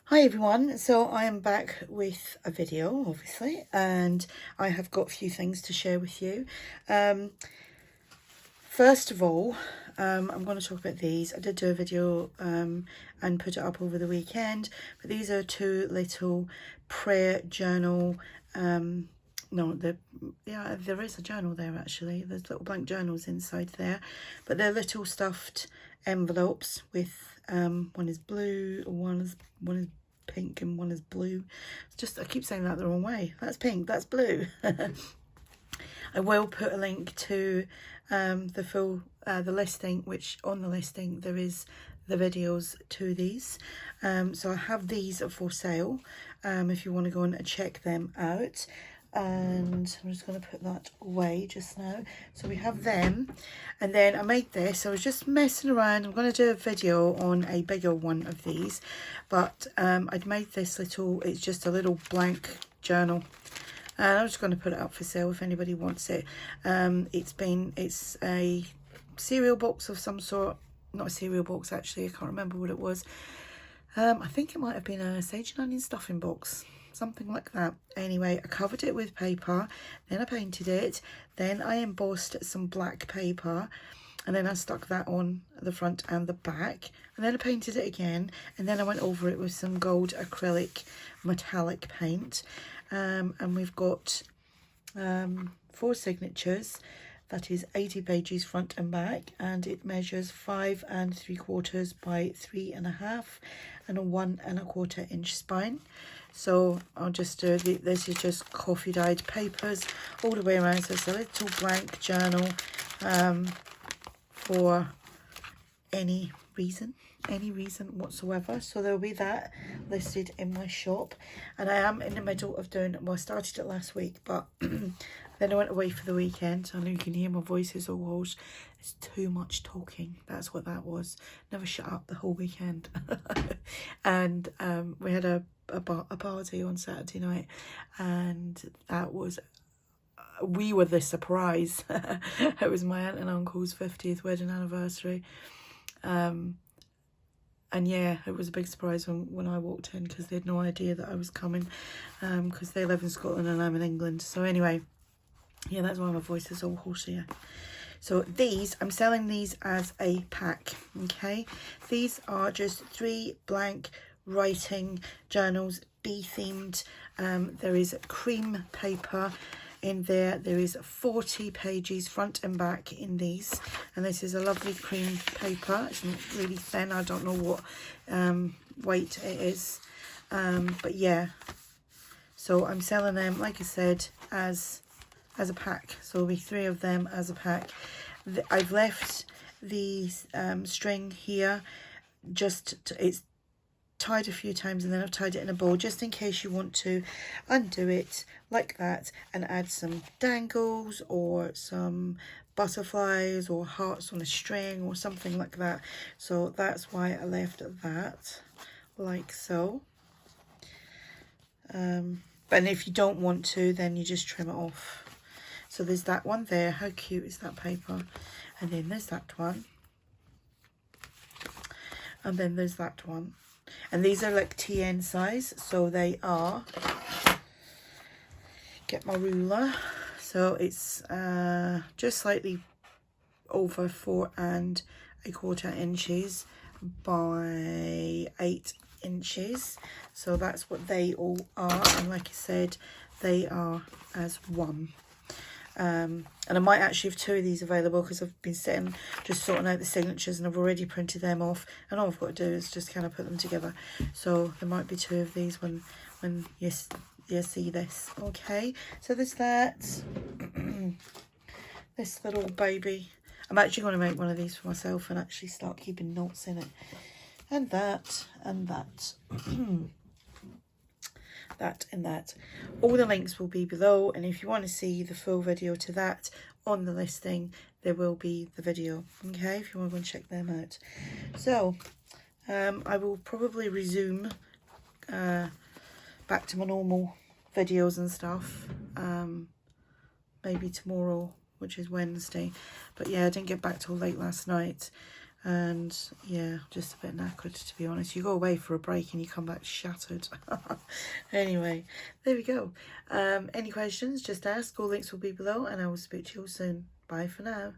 Hi everyone, so I am back with a video obviously, and I have got a few things to share with you. First of all, I'm going to talk about these. I did do a video and put it up over the weekend, but these are two little prayer journal, yeah, there is a journal there actually. There's little blank journals inside there, but they're little stuffed envelopes with one is blue, one is pink, and one is blue. It's just, I keep saying that the wrong way. That's pink, that's blue. I will put a link to the full the listing, which on the listing there is the videos to these. So I have these for sale if you want to go and check them out. And I'm just going to put that away just now. So we have them, and then I made this. I was just messing around. I'm going to do a video on a bigger one of these, but I'd made this little, it's just a little blank journal, and I'm just going to put it up for sale if anybody wants it. It's a cereal box of some sort. Not a cereal box actually, I can't remember what it was. I think it might have been a sage and onion stuffing box, something like that. Anyway, I covered it with paper, then I painted it, then I embossed some black paper, and then I stuck that on the front and the back, and then I painted it again, and then I went over it with some gold acrylic metallic paint. And we've got 4 signatures. That is 80 pages front and back, and it measures 5 3/4 by 3.5 and a 1 1/4 inch spine. So I'll just do this is just coffee dyed papers all the way around. So it's a little blank journal for any reason whatsoever. So there'll be that listed in my shop, and I am in the middle of doing, well, I started it last week, but then I went away for the weekend, so I know you can hear my voice is all hoarse. It's too much talking, that's what that was. Never shut up the whole weekend. And we had a party on Saturday night, and that was, we were the surprise. It was my aunt and uncle's 50th wedding anniversary. And yeah, it was a big surprise when I walked in, because they had no idea that I was coming, because they live in Scotland and I'm in England. So anyway, yeah, that's why my voice is all hoarse here. So these, I'm selling these as a pack, okay? These are just 3 blank writing journals, bee-themed. There is cream paper in there. There is 40 pages front and back in these, and this is a lovely cream paper. It's not really thin. I don't know what weight it is, but yeah. So I'm selling them, like I said, as a pack. So there'll be 3 of them as a pack. I've left the string here, it's tied a few times, and then I've tied it in a bow just in case you want to undo it like that and add some dangles or some butterflies or hearts on a string or something like that. So that's why I left that like so. But if you don't want to, then you just trim it off. So there's that one there. How cute is that paper? And then there's that one, and then there's that one. And these are like TN size, so they are, get my ruler, so it's just slightly over 4 1/4 inches by 8 inches. So that's what they all are, and like I said, they are as one. And I might actually have 2 of these available, because I've been sitting just sorting out the signatures, and I've already printed them off, and all I've got to do is just kind of put them together. So there might be 2 of these when you see this. Okay, so there's that. This little baby, I'm actually going to make one of these for myself and actually start keeping notes in it. And that, and that. That and that. All the links will be below, and if you want to see the full video to that on the listing, there will be the video, okay, if you want to go and check them out. So I will probably resume back to my normal videos and stuff maybe tomorrow, which is Wednesday. But yeah, I didn't get back till late last night. And yeah, just a bit knackered, to be honest. You go away for a break and you come back shattered. Anyway, there we go. Any questions, just ask. All links will be below, and I will speak to you all soon. Bye for now.